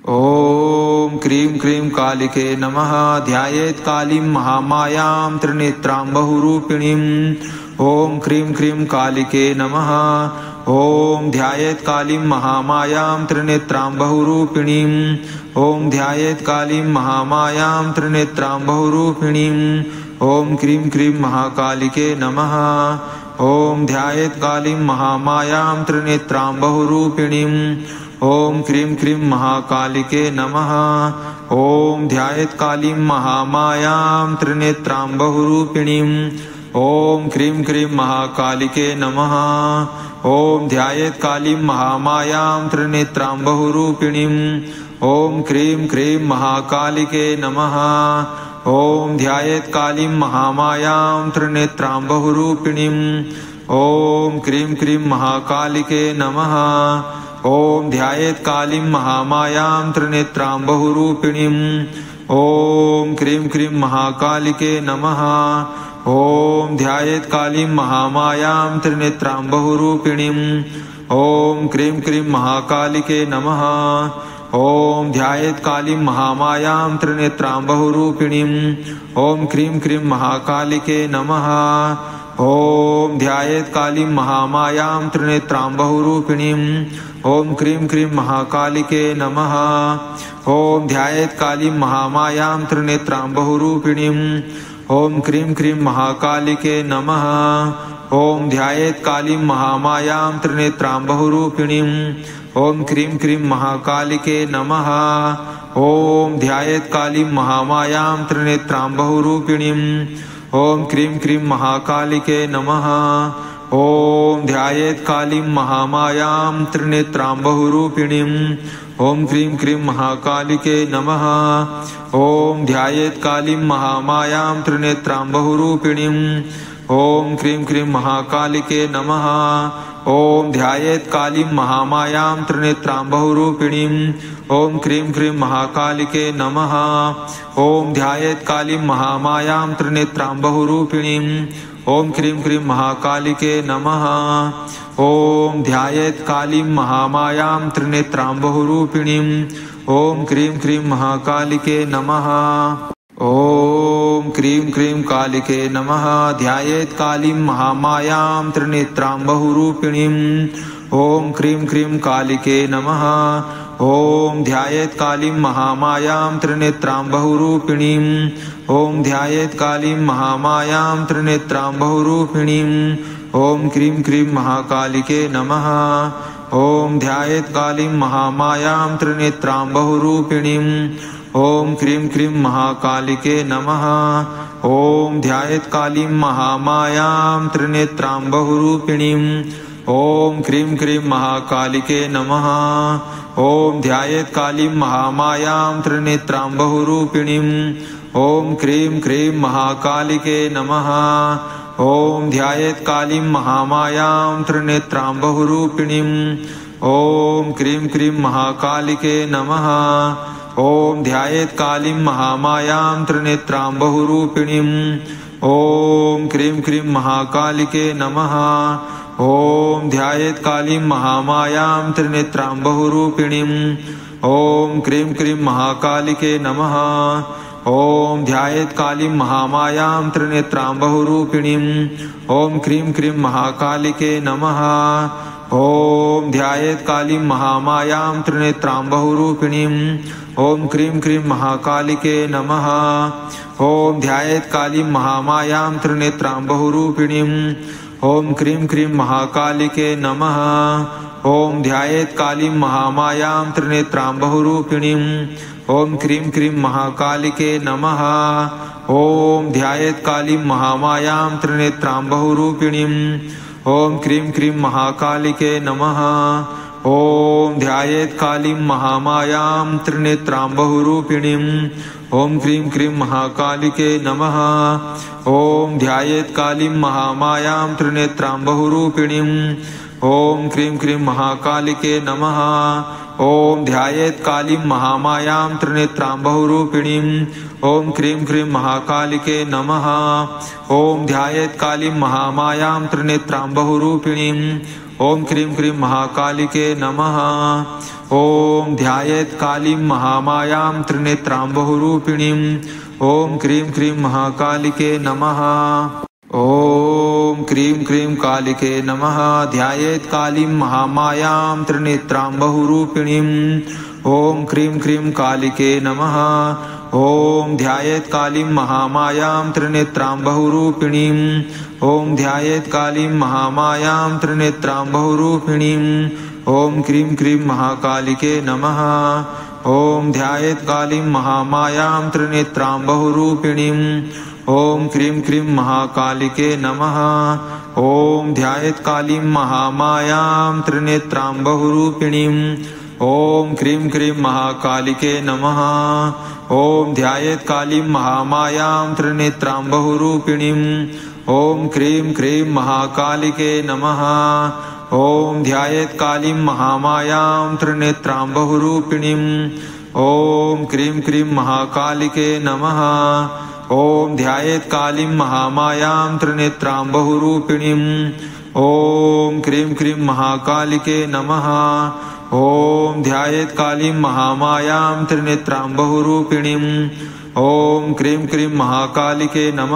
ॐ cream cream कालिके नमः। ध्यायेत् कालीं महामायां त्रिनेत्रां बहुरूपिणीम्। ॐ क्रीं क्रीं कालिके नमः। ॐ ध्यायेत् कालीं महामायां त्रिनेत्रां बहुरूपिणीम्। ॐ ध्यायेत् कालीं महामायां त्रिनेत्रां बहुरूपिणीम्। ॐ क्रीं क्रीं महाकालिके नमः। ॐ ध्यायेत् कालीं महामायां त्रिनेत्रां बहुरूपिणीम्। ॐ क्रीं क्रीं महाकालिके नमः। ॐ ध्यायेत् कालीं महामायां त्रिनेत्रां बहुरूपिणीम्। ॐ क्रीं क्रीं महाकालिके नमः। ॐ ध्यायेत् कालीं महामायां त्रिनेत्रां बहुरूपिणीम्। ॐ क्रीं क्रीं महाकालिके नमः। ॐ ध्यायेत् कालीं महामायां त्रिनेत्रां बहुरूपिणीम्। ॐ क्रीं क्रीं महाकालिके नमः। ॐ ध्यायेत् कालीं महामायां त्रिनेत्रां बहुरूपिणीम्। ॐ क्रीं क्रीं महाकालिके नमः। ॐ ध्यायेत् कालीं महामायां त्रिनेत्रां बहुरूपिणीम्। ॐ क्रीं क्रीं महाकालिके नमः। ॐ ध्यायेत् कालीं महामायां त्रिनेत्रां बहुरूपिणीम्। ॐ क्रीं क्रीं महाकालिके नमः। ॐ ध्यायेत् कालीं महामायां त्रिनेत्रां बहुरूपिणीम्। ॐ क्रीं क्रीं महाकालिके नमः। ॐ ध्यायेत् कालीं महामायां त्रिनेत्रां बहुरूपिणीम्। ॐ क्रीं क्रीं महाकालिके नमः। ॐ ध्यायेत् कालीं महामायां त्रिनेत्रां बहुरूपिणीम्। ॐ क्रीं क्रीं महाकालिके नमः। ॐ ध्यायेत् कालीं महामायां त्रिनेत्रां बहुरूपिणीम्। ॐ क्रीं क्रीं महाकालिके नमः। ॐ ध्यायेत् कालीं महामायां त्रिनेत्रां बहुरूपिणीम्। ॐ क्रीं क्रीं महाकालिके नमः। ॐ ध्यायेत् कालीं महामायां त्रिनेत्रां बहुरूपिणीम्। ॐ क्रीं क्रीं महाकालिके नमः। ॐ ध्यायेत् कालीं महामायां त्रिनेत्रां बहुरूपिणीम्। ॐ क्रीं क्रीं महाकालिके नमः। ॐ ध्यायेत् कालीं महामायां त्रिनेत्रां बहुरूपिणीम्। ॐ क्रीं क्रीं महाकालिके नमः। ॐ ध्यायेत् कालीं महामायां त्रिनेत्रां बहुरूपिणीम्। ॐ क्रीं क्रीं महाकालिके नमः। ॐ क्रीं क्रीं कालिके नमः। ध्यायेत् कालीं महामायां त्रिनेत्रां बहुरूपिणीम्। ॐ क्रीं क्रीं कालिके नमः। ॐ ध्यायेत् कालीं महामायां त्रिनेत्रां बहुरूपिणीम्। ॐ ध्यायेत् कालीं महामायां त्रिनेत्रां बहुरूपिणीम्। ॐ क्रीं क्रीं महाकालिके नमः। ॐ ध्यायेत् कालीं महामायां त्रिनेत्रां बहुरूपिणीम्। ॐ क्रीं क्रीं महाकालिके नमः। ॐ ध्यायेत् कालीं महामायां त्रिनेत्रां बहुरूपिणीम्। ॐ क्रीं क्रीं महाकालिके नमः। ॐ ध्यायेत् कालीं महामायां त्रिनेत्रां बहुरूपिणीम्। ॐ क्रीं क्रीं महाकालिके नमः। ॐ ध्यायेत् कालीं महामायां त्रिनेत्रां बहुरूपिणीम्। ॐ क्रीं क्रीं महाकालिके नमः। ॐ ध्यायेत् कालीं महामायां त्रिनेत्रां बहुरूपिणीम्। ॐ क्रीं क्रीं महाकालिके नमः। ॐ ध्यायेत् कालीं महामायां त्रिनेत्रां बहुरूपिणीम्। ॐ क्रीं क्रीं महाकालिके नमः। ॐ ध्यायेत् कालीं महामायां त्रिनेत्रां बहुरूपिणीम्। ॐ क्रीं क्रीं महाकालिके नमः। ॐ ध्यायेत् कालीं महामायां त्रिनेत्रां बहुरूपिणीम्। ॐ क्रीं क्रीं महाकालिके नमः। ॐ ध्यायेत् कालीं महामायां त्रिनेत्रां बहुरूपिणीम्। ॐ क्रीं क्रीं महाकालिके नमः। ॐ ध्यायेत् कालीं महामायां त्रिनेत्रां बहुरूपिणीम्। ॐ क्रीं क्रीं महाकालिके नमः। ॐ ध्यायेत् कालीं महामायां त्रिनेत्रां बहुरूपिणीम्। ॐ क्रीं क्रीं महाकालिके नमः। ॐ ध्यायेत् कालीं महामायां त्रिनेत्रां बहुरूपिणीम्। ॐ क्रीं क्रीं महाकालिके नमः। ॐ ध्यायेत् कालीं महामायां त्रिनेत्रां बहुरूपिणीम्। ॐ क्रीं क्रीं महाकालिके नमः। ॐ ध्यायेत् कालीं महामायां त्रिनेत्रां बहुरूपिणीम्। ॐ क्रीं क्रीं महाकालिके नमः। ॐ ध्यायेत् कालीं महामायां त्रिनेत्रां बहुरूपिणीम्। ओम क्रीं क्रीं महाकालिके नमः। ओम ध्यायेत् कालीं महामायां त्रिनेत्रां बहुरूपिणीं। ओम क्रीं क्रीं महाकालिके नमः। ओम क्रीं क्रीं कालिके नमः। ध्यायेत् कालीं महामायां त्रिनेत्रां बहुरूपिणीं। ओम क्रीं क्रीं कालिके नमः। ओम ध्यायेत् कालीं महामायां त्रिनेत्रां बहुरूपिणीं। ओम ध्यायेत् कालीं महामायां त्रिनेत्रां बहुरूपिणीं। ओम क्रीं क्रीं महाकालिके नमः। ओम ध्यायेत् कालीं महामायां त्रिनेत्रां बहुरूपिणीं। ओम क्रीं क्रीं महाकालिके नमः। ओम ध्यायेत् कालीं महामायां त्रिनेत्रां बहुरूपिणीं। ओम क्रीं क्रीं महाकालिके नमः। ओम ध्यायेत् कालीं महामायां त्रिनेत्रां बहुरूपिणीं। ओम क्रीं क्रीं महाकालिके नमः। ओम ध्यायेत् कालीं महामायां त्रिनेत्रां बहुरूपिणीं। ओम क्रीं क्रीं महाकालिके नमः। ओम ध्यायेत् कालीं महामायां त्रिनेत्रां बहुरूपिणीं। ओम क्रीं क्रीं महाकालिके नमः। ओम ध्यायेत् कालीं महामायां त्रिनेत्रां बहुरूपिणीं। ओम क्रीं क्रीं महाकालिके नमः।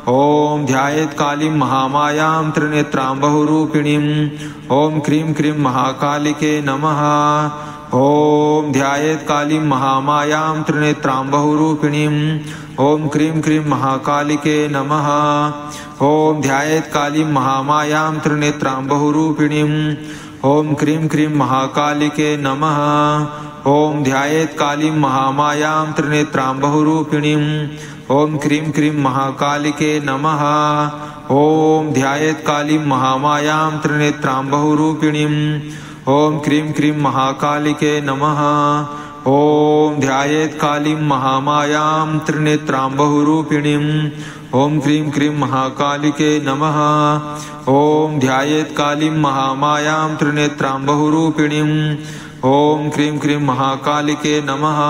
ओम ध्यायेत् कालीं महामायां त्रिनेत्रां बहुरूपिणीं। ओम क्रीं क्रीं महाकालिके नमः। ओम ध्यायेत् कालीं महामायां त्रिनेत्रां बहुरूपिणीं। ओम क्रीं क्रीं महाकालिके नमः। ओम ध्यायेत् कालीं महामायां त्रिनेत्रां बहुरूपिणीं। ओम क्रीं क्रीं महाकालिके नमः। ओम ध्यायेत् कालीं महामायां त्रिनेत्रां बहुरूपिणीं। ओम क्रीं क्रीं महाकालिके नमः। ओम ध्यायेत् कालीं महामायां त्रिनेत्रां बहुरूपिणीं। ओम क्रीं क्रीं महाकालिके नमः। ओम ध्यायेत् कालीं महामायां त्रिनेत्रां बहुरूपिणीं। ओम क्रीं क्रीं महाकालिके नमः। ओम ध्यायेत् कालीं महामायां त्रिनेत्रां बहुरूपिणीं। ओम क्रीं क्रीं महाकालिके नमः।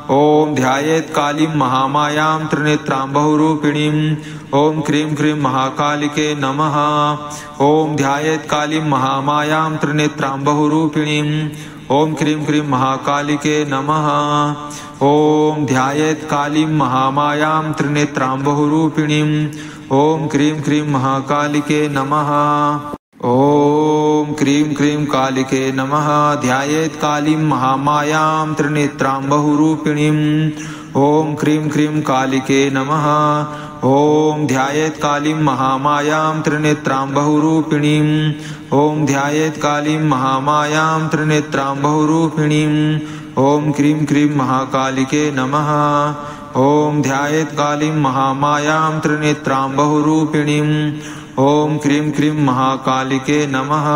ओम ध्यायेत् कालीं महामायां त्रिनेत्रां बहुरूपिणीं। ओम क्रीं क्रीं महाकालिके नमः। ओम ध्यायेत् कालीं महामायां त्रिनेत्रां बहुरूपिणीं। ओम क्रीं क्रीं महाकालिके नमः। ओम ध्यायेत् कालीं महामायां त्रिनेत्रां बहुरूपिणीं। ओम क्रीं क्रीं महाकालिके नमः। ओम क्रीं क्रीं कालिके नमः। ध्यायेत् कालीं महामायां त्रिनेत्रां बहुरूपिणीं। ओम क्रीं क्रीं कालिके नमः। ओम ध्यायेत् कालीं महामायां त्रिनेत्रां बहुरूपिणीं। ओम ध्यायेत् कालीं महामायां त्रिनेत्रां बहुरूपिणीं। ओम क्रीं क्रीं महाकालिके नमः। ओम ध्यायेत् कालीं महामायां त्रिनेत्रां बहुरूपिणीं। ओम क्रीं क्रीं महाकालिके नमः।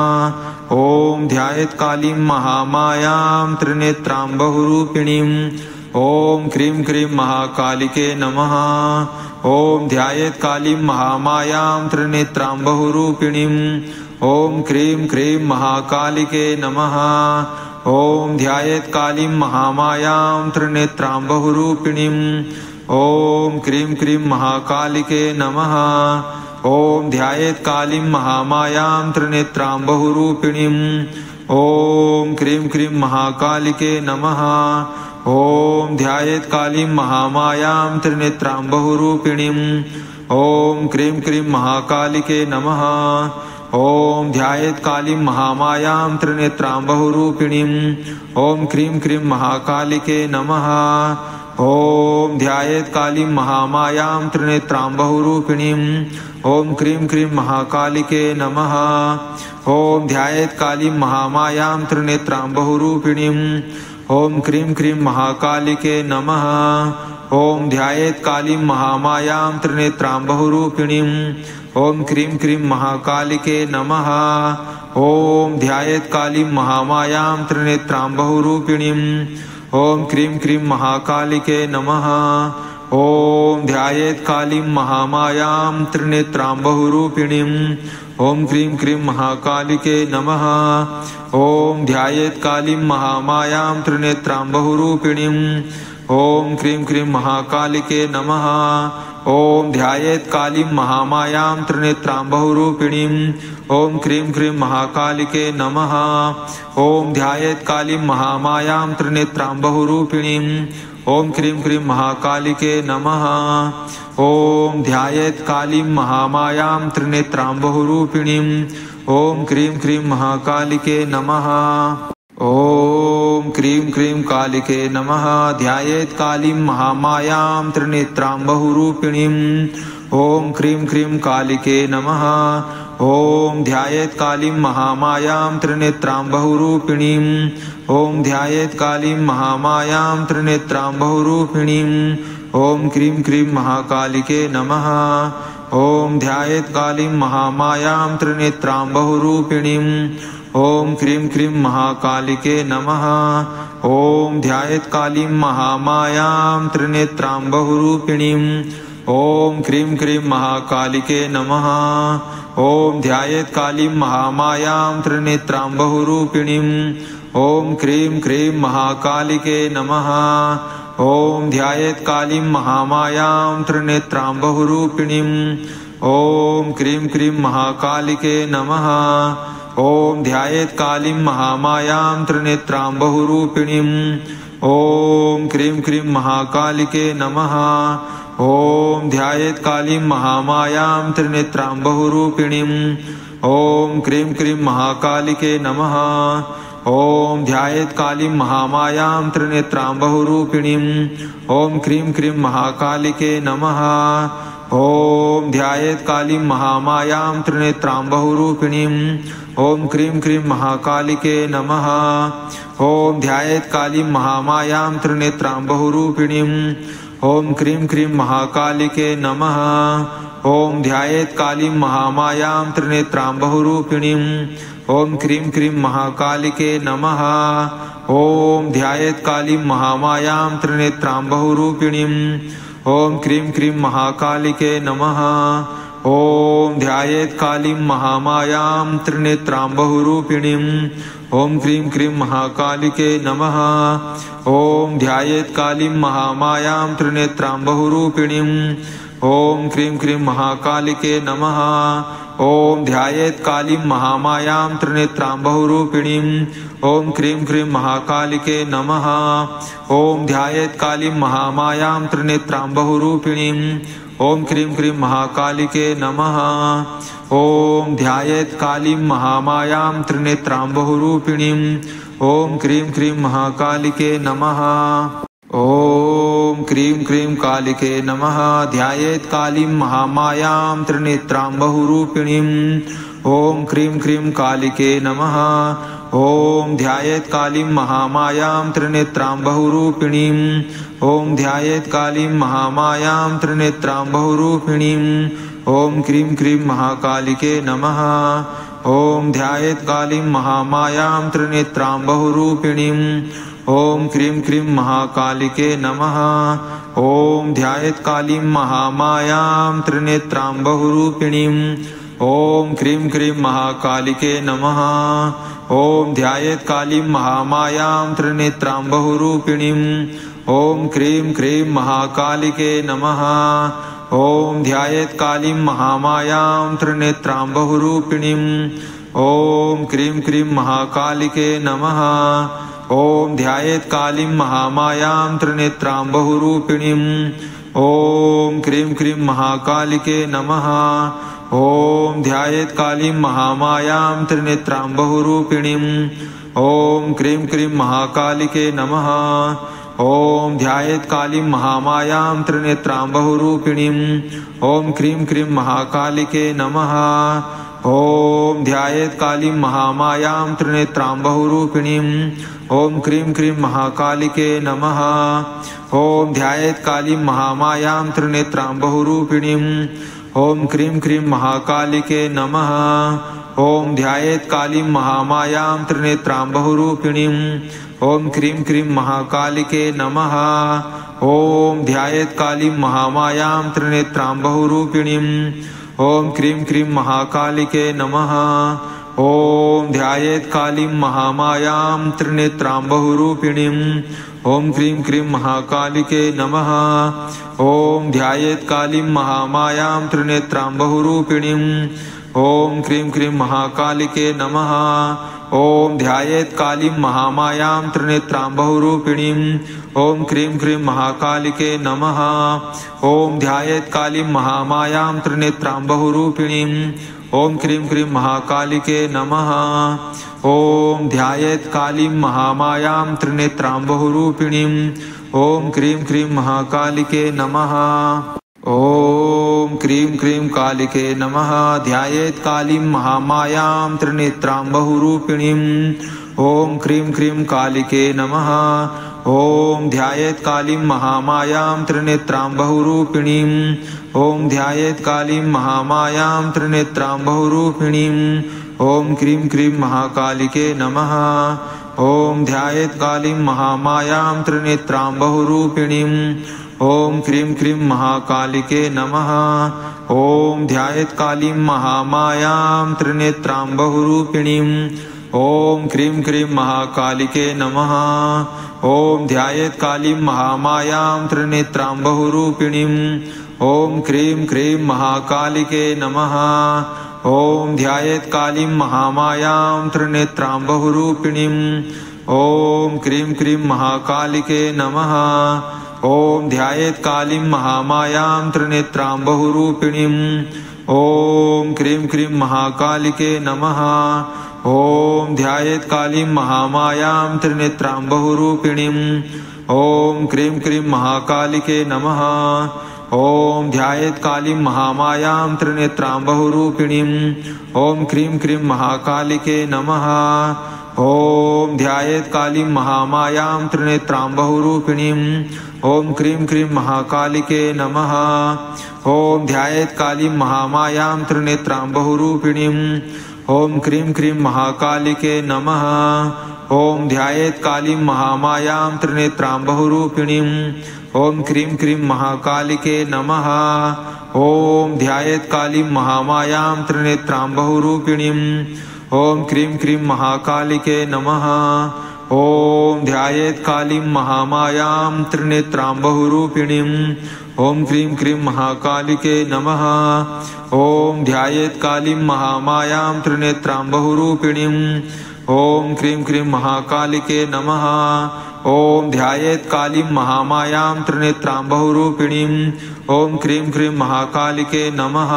ओम ध्यायेत् कालीं महामायां त्रिनेत्रां बहुरूपिणीं। ओम क्रीं क्रीं महाकालिके नमः। ओम ध्यायेत् कालीं महामायां त्रिनेत्रां बहुरूपिणीं। ओम क्रीं क्रीं महाकालिके नमः। ओम ध्यायेत् कालीं महामायां त्रिनेत्रां बहुरूपिणीं। ओम क्रीं क्रीं महाकालिके नमः। ओम ध्यायेत् कालीं महामायां त्रिनेत्रां बहुरूपिणीं। ओम क्रीं क्रीं महाकालिके नमः। ओम ध्यायेत् कालीं महामायां त्रिनेत्रां बहुरूपिणीं। ओम क्रीं क्रीं महाकालिके नमः। ओम ध्यायेत् कालीं महामायां त्रिनेत्रां बहुरूपिणीं। ओम क्रीं क्रीं महाकालिके नमः। ओम ध्यायेत् कालीं महामायां त्रिनेत्रां बहुरूपिणीं। ओम क्रीं क्रीं महाकालिके नमः। ओम ध्यायेत् कालीं महामायां त्रिनेत्रां बहुरूपिणीं। ओम क्रीं क्रीं महाकालिके नमः। ओम ध्यायेत् कालीं महामायां त्रिनेत्रां बहुरूपिणीं। ओम क्रीं क्रीं महाकालिके नमः। ओम ध्यायेत् कालीं महामायां त्रिनेत्रां बहुरूपिणीं। ओम क्रीं क्रीं महाकालिके नमः। ओम ध्यायेत् कालीं महामायां त्रिनेत्रां बहुरूपिणीं। ओम क्रीं क्रीं महाकालिके नमः। ओम ध्यायेत् कालीं महामायां त्रिनेत्रां बहुरूपिणीं। ॐ क्रीं क्रीं महाकालिके नमः। ॐ ध्यायेत् कालीं महामायां त्रिनेत्रां बहुरूपिणीं। ॐ क्रीं क्रीं महाकालिके नमः। ॐ ध्यायेत् कालीं महामायां त्रिनेत्रां बहुरूपिणीं। ॐ क्रीं क्रीं महाकालिके नमः। ॐ ध्यायेत् कालीं महामायां त्रिनेत्रां बहुरूपिणीं। ॐ क्रीं क्रीं महाकालिके नमः। ॐ क्रीं क्रीं कालिके नमः। ध्यायेत् कालीं महामायां त्रिनेत्रां बहुरूपिणीं। ॐ क्रीं क्रीं कालिके नमः। ॐ ध्यायेत् कालीं महामायां त्रिनेत्रां बहुरूपिणीं। ॐ ध्यायेत् कालीं महामायां त्रिनेत्रां बहुरूपिणीं। ॐ क्रीं क्रीं महाकालिके नमः। ॐ ध्यायेत् कालीं महामायां त्रिनेत्रां बहुरूपिणीं। ॐ क्रीं क्रीं महाकालिके नमः। ॐ ध्यायेत् कालीं महामायां त्रिनेत्रां बहुरूपिणीं। ॐ क्रीं क्रीं महाकालिके नमः। ॐ ध्यायेत् कालीं महामायां त्रिनेत्रां बहुरूपिणीं। ॐ क्रीं क्रीं महाकालिके नमः। ॐ ध्यायेत् कालीं महामायां त्रिनेत्रां बहुरूपिणीं। ॐ क्रीं क्रीं महाकालिके नमः। ॐ ध्यायेत् कालीं महामायां त्रिनेत्रां बहुरूपिणीं। ॐ क्रीं क्रीं महाकालिके नमः। ॐ ध्यायेत् कालीं महामायां त्रिनेत्रां बहुरूपिणीं। ॐ क्रीं क्रीं महाकालिके नमः। ॐ ध्यायेत् कालीं महामायां त्रिनेत्रां बहुरूपिणीं। ॐ क्रीं क्रीं महाकालिके नमः। ॐ ध्यायेत् कालीं महामायां त्रिनेत्रां बहुरूपिणीं। ॐ क्रीं क्रीं महाकालिके नमः। ॐ ध्यायेत् कालीं महामायां त्रिनेत्रां बहुरूपिणीं। ॐ क्रीं क्रीं महाकालिके नमः। ॐ ध्यायेत् कालीं महामायां त्रिनेत्रां बहुरूपिणीं। ॐ क्रीं क्रीं महाकालिके नमः। ॐ ध्यायेत् कालीं महामायां त्रिनेत्रां बहुरूपिणीं। ॐ क्रीं क्रीं महाकालिके नमः। ॐ ध्यायेत् कालीं महामायां त्रिनेत्रां बहुरूपिणीं। ॐ क्रीं क्रीं महाकालिके नमः। ॐ ध्यायेत् कालीं महामायां त्रिनेत्रां बहुरूपिणीं। ॐ क्रीं क्रीं महाकालिके नमः। ॐ ध्यायेत् कालीं महामायां त्रिनेत्रां बहुरूपिणीं। ॐ क्रीं क्रीं महाकालिके नमः। ॐ ध्यायेत् कालीं महामायां त्रिनेत्रां बहुरूपिणीं। ॐ क्रीं क्रीं महाकालिके नमः। ॐ ध्यायेत् कालीं महामायां त्रिनेत्रां बहुरूपिणीं। ॐ क्रीं क्रीं महाकालिके नमः। ॐ क्रीं क्रीं कालिके नमः। ध्यायेत् कालीं महामायां त्रिनेत्रां बहुरूपिणीं। ॐ क्रीं क्रीं कालिके नमः। ॐ ध्यायेत् कालीं महामायां त्रिनेत्रां बहुरूपिणीं। ॐ ध्यायेत् कालीं महामायां त्रिनेत्रां बहुरूपिणीं। ॐ क्रीं क्रीं महाकालिके नमः। ॐ ध्यायेत् कालीं महामायां त्रिनेत्रां बहुरूपिणीं। ॐ क्रीं क्रीं महाकालिके नमः। ॐ ध्यायेत् कालीं महामायां त्रिनेत्रां बहुरूपिणीं। ॐ क्रीं क्रीं महाकालिके नमः। ॐ ध्यायेत् कालीं महामायां त्रिनेत्रां बहुरूपिणीं। ॐ क्रीं क्रीं महाकालिके नमः। ॐ ध्यायेत् कालीं महामायां त्रिनेत्रां बहुरूपिणीं। ॐ क्रीं क्रीं महाकालिके नमः। ॐ ध्यायेत् कालीं महामायां त्रिनेत्रां बहुरूपिणीं। ॐ क्रीं क्रीं महाकालिके नमः। ॐ ध्यायेत् कालीं महामायां त्रिनेत्रां बहुरूपिणीं। ॐ क्रीं क्रीं महाकालिके नमः। ॐ ध्यायेत् कालीं महामायां त्रिनेत्रां बहुरूपिणीं। ॐ क्रीं क्रीं महाकालिके नमः। ॐ ध्यायेत् कालीं महामायां त्रिनेत्रां बहुरूपिणीं। ॐ क्रीं क्रीं महाकालिके नमः। ॐ ध्यायेत् कालीं महामायां त्रिनेत्रां बहुरूपिणीं। ॐ क्रीं क्रीं महाकालिके नमः। ॐ ध्यायेत् कालीं महामायां त्रिनेत्रां बहुरूपिणीं। ॐ क्रीं क्रीं महाकालिके नमः। ॐ ध्यायेत् कालीं महामायां त्रिनेत्रां बहुरूपिणीं। ॐ क्रीं क्रीं महाकालिके नमः। ॐ ध्यायेत् कालीं महामायां त्रिनेत्रां बहुरूपिणीम् ॐ क्रीं क्रीं महाकालिके नमः। ॐ ध्यायेत् कालीं महामायां त्रिनेत्रां बहुरूपिणीम् ॐ क्रीं क्रीं महाकालिके नमः। ॐ ध्यायेत् कालीं महामायां त्रिनेत्रां बहुरूपिणीम् ॐ क्रीं क्रीं महाकालिके नमः। ॐ ध्यायेत् कालीं महामायां त्रिनेत्रां बहुरूपिणीम् ॐ क्रीं क्रीं महाकालिके नमः। ॐ ध्यायेत् कालीं महामायां त्रिनेत्रां बहुरूपिणीम् ॐ क्रीं क्रीं महाकालिके नमः। ॐ क्रीं क्रीं कालिके नमः। ध्यायेत् कालीं महामायां त्रिनेत्रां बहुरूपिणीम् ॐ क्रीं क्रीं कालिके नमः। ॐ ध्यायेत् कालीं महामायां त्रिनेत्रां बहुरूपिणीम् ॐ ध्यायेत् कालीं महामायां त्रिनेत्रां बहुरूपिणीम् ॐ क्रीं क्रीं महाकालिके नमः। ॐ ध्यायेत् कालीं महामायां त्रिनेत्रां बहुरूपिणीम् ॐ क्रीं क्रीं महाकालिके नमः। ॐ ध्यायेत् कालीं महामायां त्रिनेत्रां बहुरूपिणीम् ॐ क्रीं क्रीं महाकालिके नमः। ॐ ध्यायेत् कालीं महामायां त्रिनेत्रां बहुरूपिणीम् ॐ क्रीं क्रीं महाकालिके नमः। ॐ ध्यायेत् कालीं महामायां त्रिनेत्रां बहुरूपिणीम् ॐ क्रीं क्रीं महाकालिके नमः। ॐ ध्यायेत् कालीं महामायां त्रिनेत्रां बहुरूपिणीम् ॐ क्रीं क्रीं महाकालिके नमः। ॐ ध्यायेत् कालीं महामायां त्रिनेत्रां बहुरूपिणीम् ॐ क्रीं क्रीं महाकालिके नमः। ॐ ध्यायेत् कालीं महामायां त्रिनेत्रां बहुरूपिणीम् ॐ क्रीं क्रीं महाकालिके नमः। ॐ ध्यायेत् कालीं महामायां त्रिनेत्रां बहुरूपिणीम् ॐ क्रीं क्रीं महाकालिके नमः। ॐ ध्यायेत् कालीं महामायां त्रिनेत्रां बहुरूपिणीम् ॐ क्रीं क्रीं महाकालिके नमः। ॐ ध्यायेत् कालीं महामायां त्रिनेत्रां बहुरूपिणीम् ॐ क्रीं क्रीं महाकालिके नमः। ॐ ध्यायेत् कालीं महामायां त्रिनेत्रां बहुरूपिणीम् ॐ क्रीं क्रीं महाकालिके नमः। ॐ ध्यायेत् कालीं महामायां त्रिनेत्रां बहुरूपिणीम् ॐ क्रीं क्रीं महाकालिके नमः। ॐ ध्यायेत् कालीं महामायां त्रिनेत्रां बहुरूपिणीम् ॐ क्रीं क्रीं महाकालिके नमः। ॐ ध्यायेत् कालीं महामायां त्रिनेत्रां बहुरूपिणीम् ॐ क्रीं क्रीं महाकालिके नमः।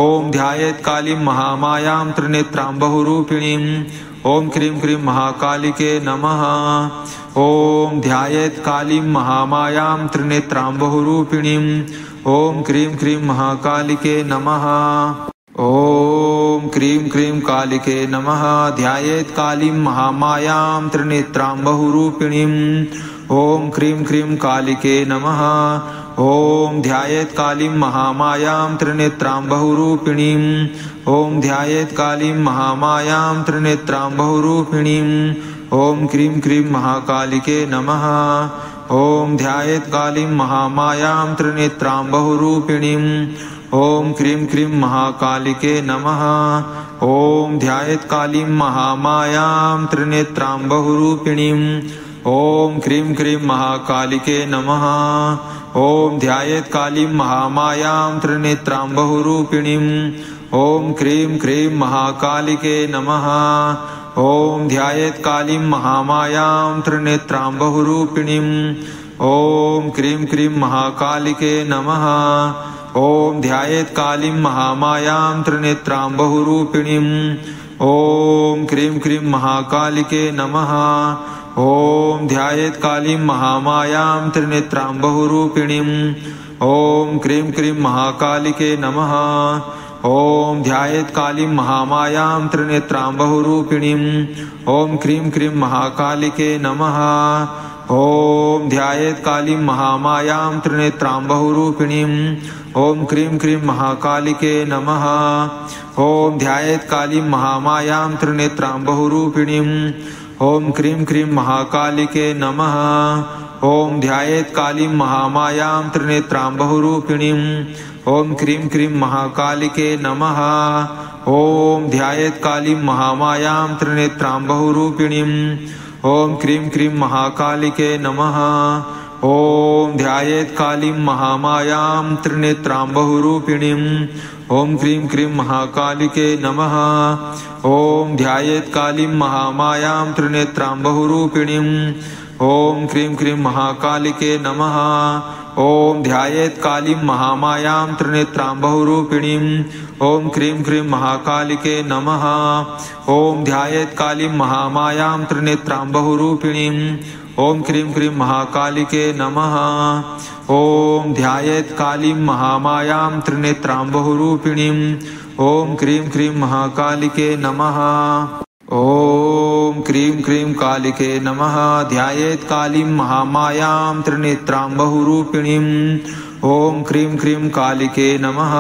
ॐ ध्यायेत् कालीं महामायां त्रिनेत्रां बहुरूपिणीम् ॐ क्रीं क्रीं महाकालिके नमः। ॐ ध्यायेत् कालीं महामायां त्रिनेत्रां बहुरूपिणीम् ॐ क्रीं क्रीं महाकालिके नमः। ॐ क्रीं क्रीं कालिके नमः। ध्यायेत् कालीं महामायां त्रिनेत्रां बहुरूपिणीम् ॐ क्रीं क्रीं कालिके नमः। ॐ ध्यायेत् कालीं महामायां त्रिनेत्रां बहुरूपिणीम् ॐ ध्यायेत् कालीं महामायां त्रिनेत्रां बहुरूपिणीम् ॐ क्रीं क्रीं महाकालिके नमः। ॐ ध्यायेत् कालीं महामायां त्रिनेत्रां बहुरूपिणीम् ॐ क्रीं क्रीं महाकालिके नमः। ॐ ध्यायेत् कालीं महामायां त्रिनेत्रां बहुरूपिणीम् ॐ क्रीं क्रीं महाकालिके नमः। ॐ ध्यायेत् कालीं महामायां त्रिनेत्रां बहुरूपिणीम् ॐ क्रीं क्रीं महाकालिके नमः। ॐ ध्यायेत् कालीं महामायां त्रिनेत्रां बहुरूपिणीम् ॐ क्रीं क्रीं महाकालिके नमः। ॐ ध्यायेत् कालीं महामायां त्रिनेत्रां बहुरूपिणीम् ॐ क्रीं क्रीं महाकालिके नमः। ॐ ध्यायेत् कालीं महामायां त्रिनेत्रां बहुरूपिणीम् ॐ क्रीं क्रीं महाकालिके नमः। ॐ ध्यायेत् कालीं महामायां त्रिनेत्रां बहुरूपिणीम् ॐ क्रीं क्रीं महाकालिके नमः। ॐ ध्यायेत् कालीं महामायां त्रिनेत्रां बहुरूपिणीम् ॐ क्रीं क्रीं महाकालिके नमः। ॐ ध्यायेत् कालीं महामायां त्रिनेत्रां बहुरूपिणीम् ॐ क्रीं क्रीं महाकालिके नमः। ॐ ध्यायेत् कालीं महामायां त्रिनेत्रां बहुरूपिणीम् ॐ क्रीं क्रीं महाकालिके नमः। ॐ ध्यायेत् कालीं महामायां त्रिनेत्रां बहुरूपिणीम् ॐ क्रीं क्रीं महाकालिके नमः। ॐ ध्यायेत् कालीं महामायां त्रिनेत्रां बहुरूपिणीम् ॐ क्रीं क्रीं महाकालिके नमः। ॐ ध्यायेत् कालीं महामायां त्रिनेत्रां बहुरूपिणीम् ॐ क्रीं क्रीं महाकालिके नमः। ॐ ध्यायेत् कालीं महामायां त्रिनेत्रां बहुरूपिणीम् ॐ क्रीं क्रीं महाकालिके नमः। ॐ ध्यायेत् कालीं महामायां त्रिनेत्रां बहुरूपिणीम् ॐ क्रीं क्रीं महाकालिके नमः। ॐ ध्यायेत् कालीं महामायां त्रिनेत्रां बहुरूपिणीम् ॐ क्रीं क्रीं महाकालिके नमः। ॐ क्रीं क्रीं कालिके नमः। ध्यायेत् कालीं महामायां त्रिनेत्रां बहुरूपिणीम् ॐ क्रीं क्रीं कालिके नमः।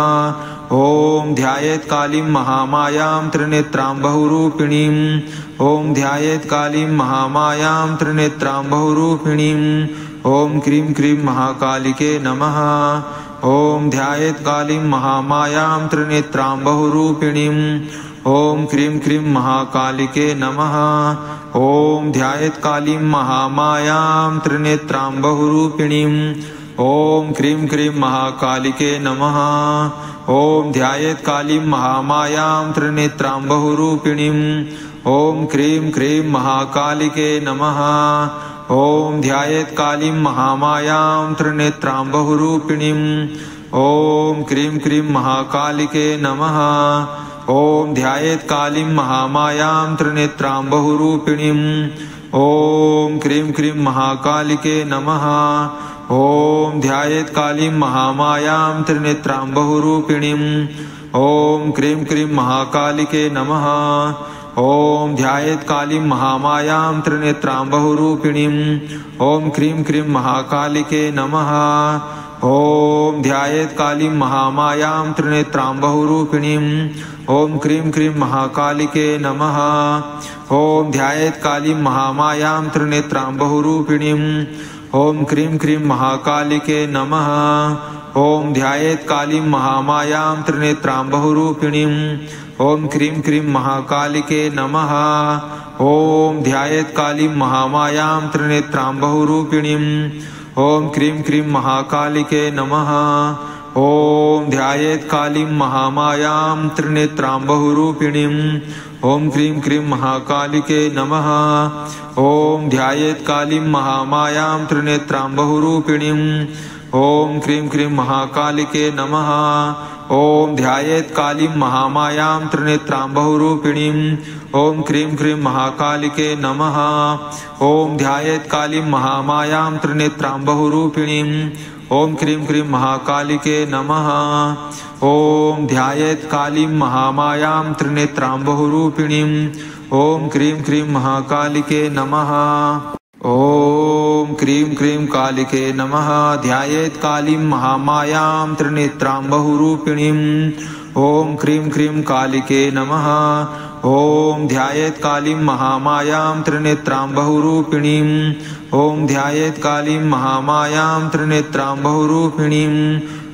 ॐ ध्यायेत् कालीं महामायां त्रिनेत्रां बहुरूपिणीम् ॐ ध्यायेत् कालीं महामायां त्रिनेत्रां बहुरूपिणीम् ॐ क्रीं क्रीं महाकालिके नमः। ॐ ध्यायेत् कालीं महामायां त्रिनेत्रां बहुरूपिणीम् ॐ क्रीं क्रीं महाकालिके नमः। ॐ ध्यायेत् कालीं महामायां त्रिनेत्रां बहुरूपिणीम् ॐ क्रीं क्रीं महाकालिके नमः। ॐ ध्यायेत् कालीं महामायां त्रिनेत्रां बहुरूपिणीम् ॐ क्रीं क्रीं महाकालिके नमः। ॐ ध्यायेत् कालीं महामायां त्रिनेत्रां बहुरूपिणीम् ॐ क्रीं क्रीं महाकालिके नमः। ॐ ध्यायेत् कालीं महामायां त्रिनेत्रां बहुरूपिणीम् ॐ क्रीं क्रीं महाकालिके नमः। ॐ ध्यायेत् कालीं महामायां त्रिनेत्रां बहुरूपिणीम् ॐ क्रीं क्रीं महाकालिके नमः। ॐ ध्यायेत् कालीं महामायां त्रिनेत्रां बहुरूपिणीम् ॐ क्रीं क्रीं महाकालिके नमः। ॐ ध्यायेत् कालीं महामायां त्रिनेत्रां बहुरूपिणीम् ॐ क्रीं क्रीं महाकालिके नमः। ॐ ध्यायेत् कालीं महामायां त्रिनेत्रां बहुरूपिणीम् ॐ क्रीं क्रीं महाकालिके नमः। ॐ ध्यायेत् कालीं महामायां त्रिनेत्रां बहुरूपिणीम् ॐ क्रीं क्रीं महाकालिके नमः। ॐ ध्यायेत् कालीं महामायां त्रिनेत्रां बहुरूपिणीम् ॐ क्रीं क्रीं महाकालिके नमः। ॐ ध्यायेत् कालीं महामायां त्रिनेत्रां बहुरूपिणीम् ॐ क्रीं क्रीं महाकालिके नमः। ॐ ध्यायेत् कालीं महामायां त्रिनेत्रां बहुरूपिणीम् ॐ क्रीं क्रीं महाकालिके नमः। ॐ ध्यायेत् कालीं महामायां त्रिनेत्रां बहुरूपिणीम् ॐ क्रीं क्रीं महाकालिके नमः। ॐ ध्यायेत् कालीं महामायां त्रिनेत्रां बहुरूपिणीम् ॐ क्रीं क्रीं महाकालिके नमः। ॐ ध्यायेत् कालीं महामायां त्रिनेत्रां बहुरूपिणीम् ॐ क्रीं क्रीं महाकालिके नमः। ॐ क्रीं क्रीं कालिके नमः। ध्यायेत् कालीं महामायां त्रिनेत्रां बहुरूपिणीम् ॐ क्रीं क्रीं कालिके नमः। ॐ ध्यायेत् कालीं महामायां त्रिनेत्रां बहुरूपिणीम् ॐ ध्यायेत् कालीं महामायां त्रिनेत्रां बहुरूपिणीम्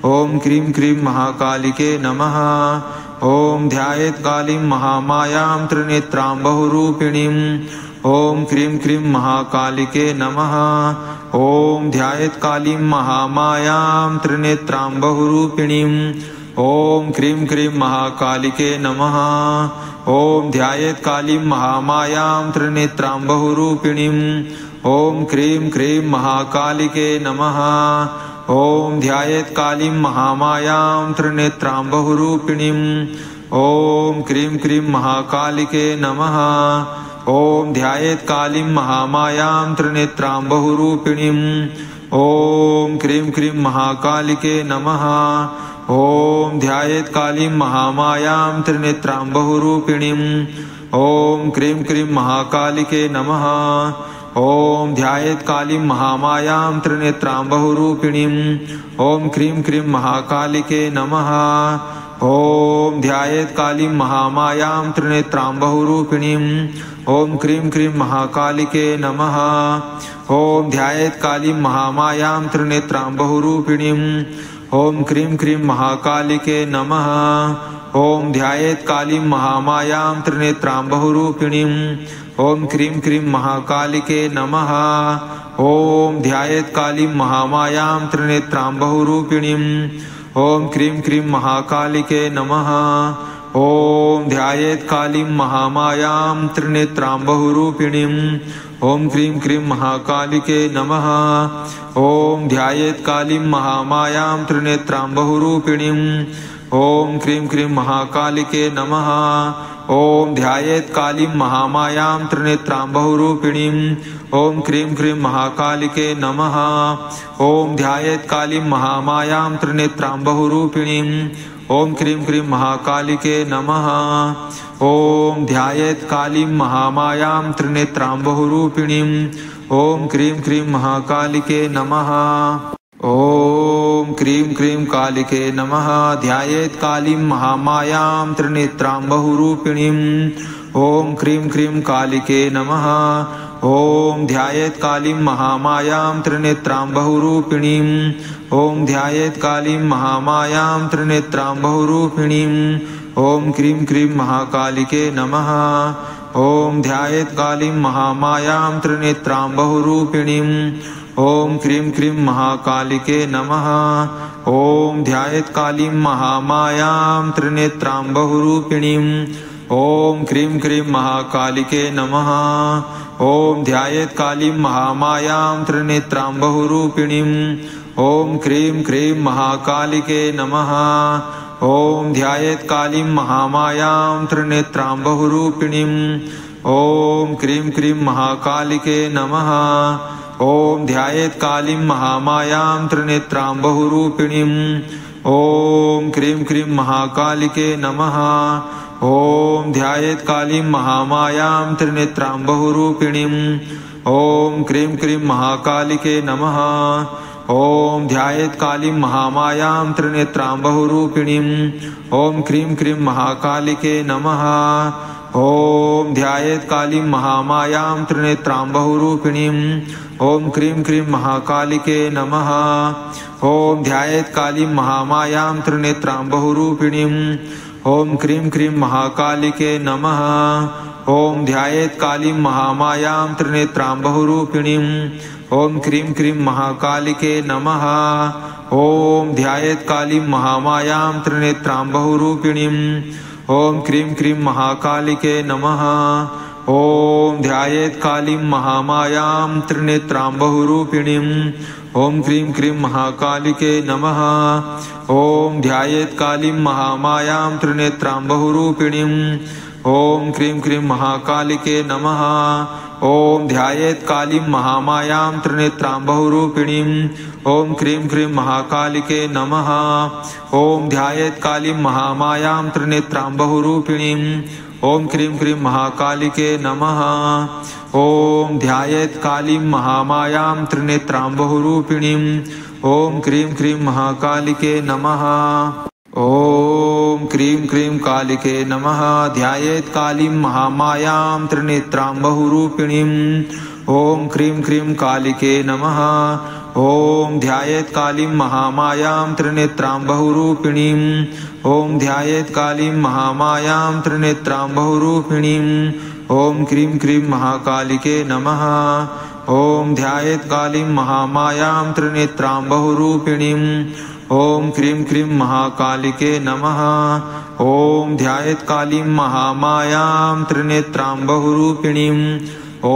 ॐ क्रीं क्रीं महाकालिके नमः। ॐ ध्यायेत् कालीं महामायां त्रिनेत्रां बहुरूपिणीम् ॐ क्रीं क्रीं महाकालिके नमः। ॐ ध्यायेत् कालीं महामायां त्रिनेत्रां बहुरूपिणीम् ॐ क्रीं क्रीं महाकालिके नमः। ॐ ध्यायेत् कालीं महामायां त्रिनेत्रां बहुरूपिणीम् ॐ क्रीं क्रीं महाकालिके नमः। ॐ ध्यायेत् कालीं महामायां त्रिनेत्रां बहुरूपिणीम् ॐ क्रीं क्रीं महाकालिके नमः। ॐ ध्यायेत् कालीं महामायां त्रिनेत्रां बहुरूपिणीम् ॐ क्रीं क्रीं महाकालिके नमः। ॐ ध्यायेत् कालीं महामायां त्रिनेत्रां बहुरूपिणीम् ॐ क्रीं क्रीं महाकालिके नमः। ॐ ध्यायेत् कालीं महामायां त्रिनेत्रां बहुरूपिणीम् ॐ क्रीं क्रीं महाकालिके नमः। ॐ ध्यायेत् कालीं महामायां त्रिनेत्रां बहुरूपिणीम् ॐ क्रीं क्रीं महाकालिके नमः। ॐ ध्यायेत् कालीं महामायां त्रिनेत्रां बहुरूपिणीम् ॐ क्रीं क्रीं महाकालिके नमः। ॐ ध्यायेत् कालीं महामायां त्रिनेत्रां बहुरूपिणीम् ॐ क्रीं क्रीं महाकालिके नमः। ॐ ध्यायेत् कालीं महामायां त्रिनेत्रां बहुरूपिणीम् ॐ क्रीं क्रीं महाकालिके नमः। ॐ ध्यायेत् कालीं महामायां त्रिनेत्रां बहुरूपिणीम् ॐ क्रीं क्रीं महाकालिके नमः। ॐ ध्यायेत् कालीं महामायां त्रिनेत्रां बहुरूपिणीम् ॐ क्रीं क्रीं महाकालिके नमः। ॐ ध्यायेत् कालीं महामायां त्रिनेत्रां बहुरूपिणीम् ॐ क्रीं क्रीं महाकालिके नमः। ॐ ध्यायेत् कालीं महामायां त्रिनेत्रां बहुरूपिणीम् ॐ क्रीं क्रीं महाकालिके नमः। ॐ ध्यायेत् कालीं महामायां त्रिनेत्रां बहुरूपिणीम् ॐ क्रीं क्रीं महाकालिके नमः। ॐ क्रीं क्रीं कालिके नमः। ध्यायेत् कालीं महामायां त्रिनेत्रां बहुरूपिणीम् ॐ क्रीं क्रीं कालिके नमः। ॐ ध्यायेत् कालीं महामायां त्रिनेत्रां बहुरूपिणीम् ॐ ध्यायेत् कालीं महामायां त्रिनेत्रां बहुरूपिणीम् ॐ क्रीं क्रीं महाकालिके नमः। ॐ ध्यायेत् कालीं महामायां त्रिनेत्रां बहुरूपिणीम् ॐ क्रीं क्रीं महाकालिके नमः। ॐ ध्यायेत् कालीं महामायां त्रिनेत्रां बहुरूपिणीम् ॐ क्रीं क्रीं महाकालिके नमः। ॐ ध्यायेत् कालीं महामायां त्रिनेत्रां बहुरूपिणीम् ॐ क्रीं क्रीं महाकालिके नमः। ॐ ध्यायेत् कालीं महामायां त्रिनेत्रां बहुरूपिणीम् ॐ क्रीं क्रीं महाकालिके नमः। ॐ ध्यायेत् कालीं महामायां त्रिनेत्रां बहुरूपिणीम् ॐ क्रीं क्रीं महाकालिके नमः। ॐ ध्यायेत् कालीं महामायां त्रिनेत्रां बहुरूपिणीम् ॐ क्रीं क्रीं महाकालिके नमः। ॐ ध्यायेत् कालीं महामायां त्रिनेत्रां बहुरूपिणीम् ॐ क्रीं क्रीं महाकालिके नमः। ॐ ध्यायेत् कालीं महामायां त्रिनेत्रां बहुरूपिणीम् ॐ क्रीं क्रीं महाकालिके नमः। ॐ ध्यायेत् कालीं महामायां त्रिनेत्रां बहुरूपिणीम् ॐ क्रीं क्रीं महाकालिके नमः। ॐ ध्यायेत् कालीं महामायां त्रिनेत्रां बहुरूपिणीम् ॐ क्रीं क्रीं महाकालिके नमः। ॐ ध्यायेत् कालीं महामायां त्रिनेत्रां बहुरूपिणीम् ॐ क्रीं क्रीं महाकालिके नमः। ॐ ध्यायेत् कालीं महामायां त्रिनेत्रां बहुरूपिणीम् ॐ क्रीं क्रीं महाकालिके नमः। ॐ ध्यायेत् कालीं महामायां त्रिनेत्रां बहुरूपिणीम् ॐ क्रीं क्रीं महाकालिके नमः। ॐ ध्यायेत् कालीं महामायां त्रिनेत्रां बहुरूपिणीम् ॐ क्रीं क्रीं महाकालिके नमः। ॐ ध्यायेत् कालीं महामायां त्रिनेत्रां बहुरूपिणीम् ॐ क्रीं क्रीं महाकालिके नमः। ॐ ध्यायेत् कालीं महामायां त्रिनेत्रां बहुरूपिणीम् ॐ क्रीं क्रीं महाकालिके नमः। ॐ क्रीं क्रीं कालिके नमः। ध्यायेत् कालीं महामायां त्रिनेत्रां बहुरूपिणीम् ॐ क्रीं क्रीं कालिके नमः। ॐ ध्यायेत् कालीं महामायां त्रिनेत्रां बहुरूपिणीम् ॐ ध्यायेत् कालीं महामायां त्रिनेत्रां बहुरूपिणीम् ॐ क्रीं क्रीं महाकालिके नमः। ॐ ध्यायेत् कालीं महामायां त्रिनेत्रां बहुरूपिणीम् ॐ क्रीं क्रीं महाकालिके नमः। ॐ ध्यायेत् कालीं महामायां त्रिनेत्रां बहुरूपिणीम्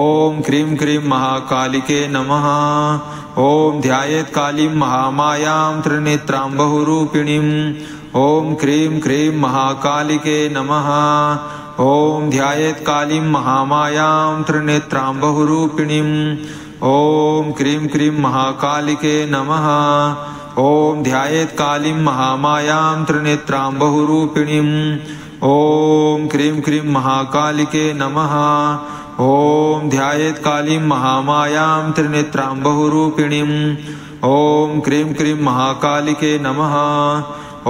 ॐ क्रीं क्रीं महाकालिके नमः। ॐ ध्यायेत् कालीं महामायां त्रिनेत्रां बहुरूपिणीम् ॐ क्रीं क्रीं महाकालिके नमः। ॐ ध्यायेत् कालीं महामायां त्रिनेत्रां बहुरूपिणीम् ॐ क्रीं क्रीं महाकालिके नमः। ॐ ध्यायेत् कालीं महामायां त्रिनेत्रां बहुरूपिणीम् ॐ क्रीं क्रीं महाकालिके नमः। ॐ ध्यायेत् कालीं महामायां त्रिनेत्रां बहुरूपिणीम् ॐ क्रीं क्रीं महाकालिके नमः।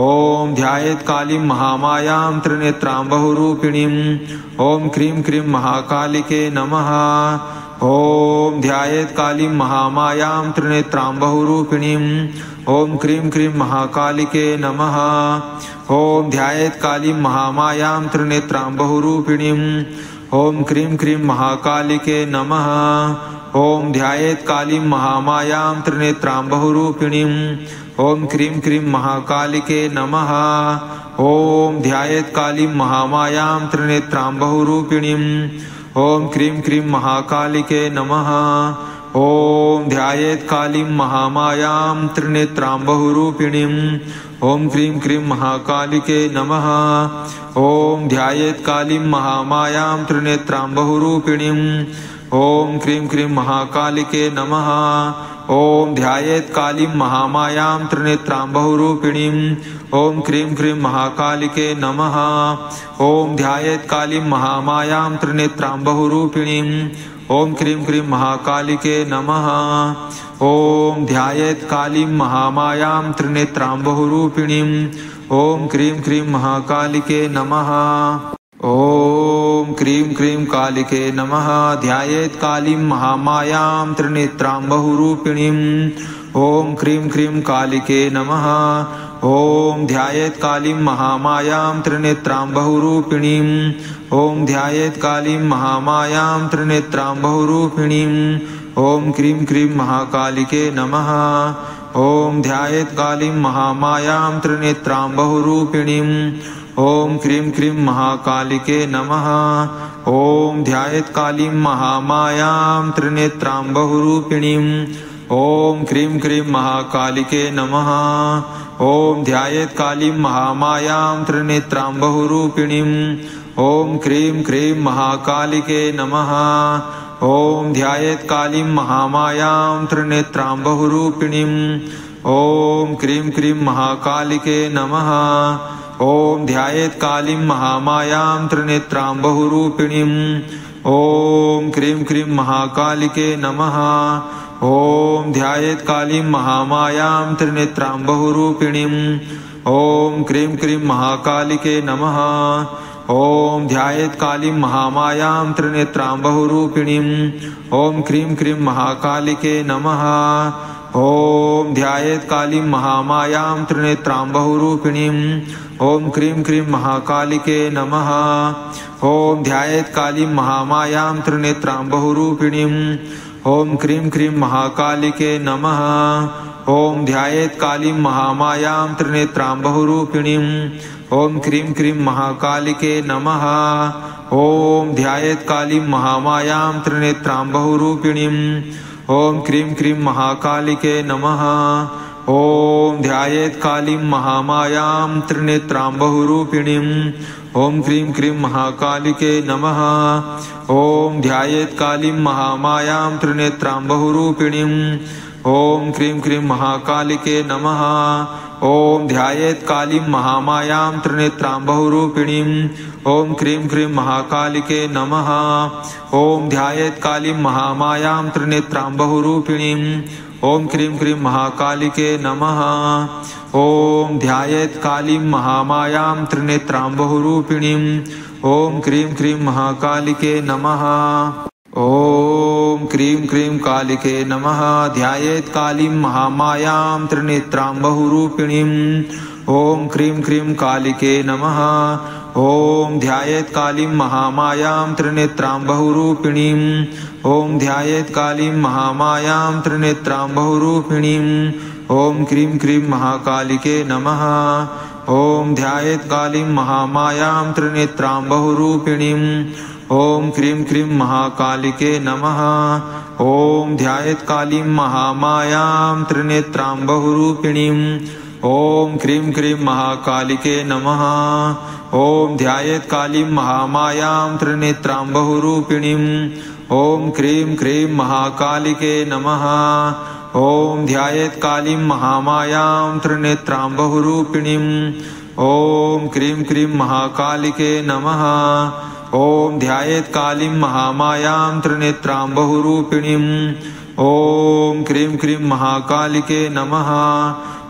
ॐ ध्यायेत् कालीं महामायां त्रिनेत्रां बहुरूपिणीम् ॐ क्रीं क्रीं महाकालिके नमः। ॐ ध्यायेत् कालीं महामायां त्रिनेत्रां बहुरूपिणीं। ॐ क्रीं क्रीं महाकालिके नमः। ॐ ध्यायेत् कालीं महामायां त्रिनेत्रां बहुरूपिणीं। ॐ क्रीं क्रीं महाकालिके नमः। ॐ ध्यायेत् कालीं महामायां त्रिनेत्रां बहुरूपिणीं। ॐ क्रीं क्रीं महाकालिके नमः। ॐ ध्यायेत् कालीं महामायां त्रिनेत्रां बहुरूपिणीं। ॐ क्रीं क्रीं महाकालिके नमः। ॐ ध्यायेत् कालीं महामायां त्रिनेत्रां बहुरूपिणीं। ॐ क्रीं क्रीं महाकालिके नमः। ॐ ध्यायेत् कालीं महामायां त्रिनेत्रां बहुरूपिणीं। ॐ क्रीं क्रीं महाकालिके नमः। ॐ ध्यायेत् कालीं महामायां त्रिनेत्रां बहुरूपिणीं। ॐ क्रीं क्रीं महाकालिके नमः। ॐ ध्यायेत् कालीं महामायां त्रिनेत्रां बहुरूपिणीं। ॐ क्रीं क्रीं महाकालिके नमः। ॐ ध्यायेत् कालीं महामायां त्रिनेत्रां बहुरूपिणीं। ॐ क्रीं क्रीं महाकालिके नमः। ॐ क्रीं क्रीं कालिके नमः। ध्यायेत् कालीं महामायां त्रिनेत्रां बहुरूपिणीं। ॐ क्रीं क्रीं कालिके नमः। ॐ ध्यायेत् कालीं महामायां त्रिनेत्रां बहुरूपिणीं। ॐ ध्यायेत् कालीं महामायां त्रिनेत्रां बहुरूपिणीं। ॐ क्रीं क्रीं महाकालिके नमः। ॐ ध्यायेत् कालीं महामायां त्रिनेत्रां बहुरूपिणीं। ॐ क्रीं क्रीं महाकालिके नमः। ॐ ध्यायेत् कालीं महामायां त्रिनेत्रां बहुरूपिणीं। ॐ क्रीं क्रीं महाकालिके नमः। ॐ ध्यायेत् कालीं महामायां त्रिनेत्रां बहुरूपिणीं। ॐ क्रीं क्रीं महाकालिके नमः। ॐ ध्यायेत् कालीं महामायां त्रिनेत्रां बहुरूपिणीं। ॐ क्रीं क्रीं महाकालिके नमः। ॐ ध्यायेत् कालीं महामायां त्रिनेत्रां बहुरूपिणीं। ॐ क्रीं क्रीं महाकालिके नमः। ॐ ध्यायेत् कालीं महामायां त्रिनेत्रां बहुरूपिणीं। ॐ क्रीं क्रीं महाकालिके नमः। ॐ ध्यायेत् कालीं महामायां त्रिनेत्रां बहुरूपिणीं। ॐ क्रीं क्रीं महाकालिके नमः। ॐ ध्यायेत् कालीं महामायां त्रिनेत्रां बहुरूपिणीं। ॐ क्रीं क्रीं महाकालिके नमः। ॐ ध्यायेत् कालीं महामायां त्रिनेत्रां बहुरूपिणीं। ॐ क्रीं क्रीं महाकालिके नमः। ॐ ध्यायेत् कालीं महामायां त्रिनेत्रां बहुरूपिणीं। ॐ क्रीं क्रीं महाकालिके नमः। ॐ ध्यायेत् कालीं महामायां त्रिनेत्रां बहुरूपिणीं। ॐ क्रीं क्रीं महाकालिके नमः। ॐ ध्यायेत् कालीं महामायां त्रिनेत्रां बहुरूपिणीं। ॐ क्रीं क्रीं महाकालिके नमः। ॐ ध्यायेत् कालीं महामायां त्रिनेत्रां बहुरूपिणीं। ॐ क्रीं क्रीं महाकालिके नमः। ॐ ध्यायेत् कालीं महामायां त्रिनेत्रां बहुरूपिणीं। ॐ क्रीं क्रीं महाकालिके नमः। ॐ ध्यायेत् कालीं महामायां त्रिनेत्रां बहुरूपिणीं। ॐ क्रीं क्रीं महाकालिके नमः। ॐ ध्यायेत् कालीं महामायां त्रिनेत्रां बहुरूपिणीं। ॐ क्रीं क्रीं महाकालिके नमः। ॐ क्रीं क्रीं कालिके नमः। ध्यायेत् कालीं महामायां त्रिनेत्रां बहुरूपिणीं। ॐ क्रीं क्रीं कालिके नमः। ॐ ध्यायेत् कालीं महामायां त्रिनेत्रां बहुरूपिणीं। ॐ ध्यायेत् कालीं महामायां त्रिनेत्रां बहुरूपिणीं। ॐ क्रीं क्रीं महाकालिके नमः। ॐ ध्यायेत् कालीं महामायां त्रिनेत्रां बहुरूपिणीं। ॐ क्रीं क्रीं महाकालिके नमः। ॐ ध्यायेत् कालीं महामायां त्रिनेत्रां बहुरूपिणीं। ॐ क्रीं क्रीं महाकालिके नमः। ॐ ध्यायेत् कालीं महामायां त्रिनेत्रां बहुरूपिणीं। ॐ क्रीं क्रीं महाकालिके नमः। ॐ ध्यायेत् कालीं महामायां त्रिनेत्रां बहुरूपिणीं। ॐ क्रीं क्रीं महाकालिके नमः। ॐ ध्यायेत् कालीं महामायां त्रिनेत्रां बहुरूपिणीं। ॐ क्रीं क्रीं महाकालिके नमः।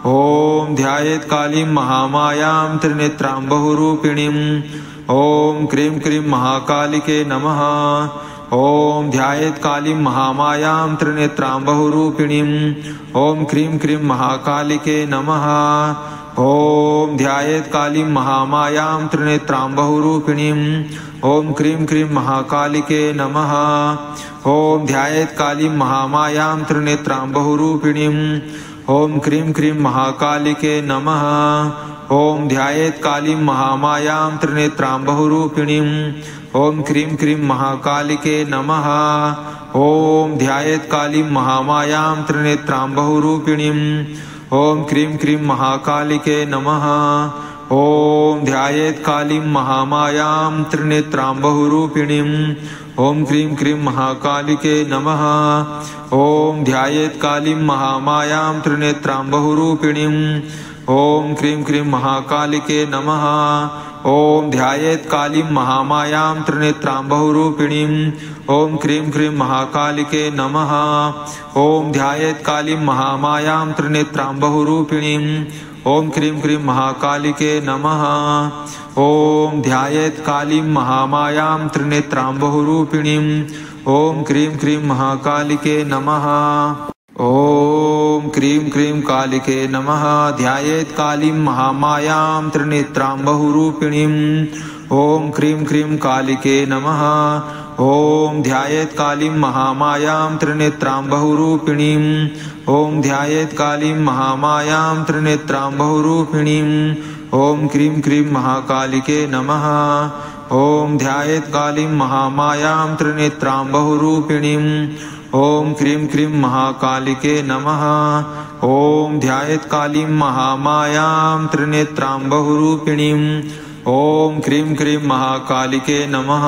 ॐ ध्यायेत् कालीं महामायां त्रिनेत्रां बहुरूपिणीं। ॐ क्रीं क्रीं महाकालिके नमः। ॐ ध्यायेत् कालीं महामायां त्रिनेत्रां बहुरूपिणीं। ॐ क्रीं क्रीं महाकालिके नमः। ॐ ध्यायेत् कालीं महामायां त्रिनेत्रां बहुरूपिणीं। ॐ क्रीं क्रीं महाकालिके नमः। ॐ ध्यायेत् कालीं महामायां त्रिनेत्रां बहुरूपिणीं। ॐ क्रीं क्रीं महाकालिके नमः। ॐ ध्यायेत् कालीं महामायां त्रिनेत्रां बहुरूपिणीं। ॐ क्रीं क्रीं महाकालिके नमः। ॐ ध्यायेत् कालीं महामायां त्रिनेत्रां बहुरूपिणीं। ॐ क्रीं क्रीं महाकालिके नमः। ॐ ध्यायेत् कालीं महामायां त्रिनेत्रां बहुरूपिणीं। ॐ क्रीं क्रीं महाकालिके नमः। ॐ ध्यायेत् कालीं महामायां त्रिनेत्रां बहुरूपिणीं। ॐ क्रीं क्रीं महाकालिके नमः। ॐ ध्यायेत् कालीं महामायां त्रिनेत्रां बहुरूपिणीं। ॐ क्रीं क्रीं महाकालिके नमः। ॐ ध्यायेत् कालीं महामायां त्रिनेत्रां बहुरूपिणीं। ॐ क्रीं क्रीं महाकालिके नमः। ॐ ध्यायेत् कालीं महामायां त्रिनेत्रां बहुरूपिणीं। ॐ क्रीं क्रीं महाकालिके नमः। ॐ क्रीं क्रीं कालिके नमः। ध्यायेत् कालीं महामायां त्रिनेत्रां बहुरूपिणीं। ॐ क्रीं क्रीं कालिके नमः। ॐ ध्यायेत् कालीं महामायां त्रिनेत्रां बहुरूपिणीं। ॐ ध्यायेत् कालीं महामायां त्रिनेत्रां बहुरूपिणीं। ॐ क्रीं क्रीं महाकालिके नमः। ॐ ध्यायेत् कालीं महामायां त्रिनेत्रां बहुरूपिणीं। ॐ क्रीं क्रीं महाकालिके नमः। ॐ ध्यायेत् कालीं महामायां त्रिनेत्रां बहुरूपिणीं। ॐ क्रीं क्रीं महाकालिके नमः।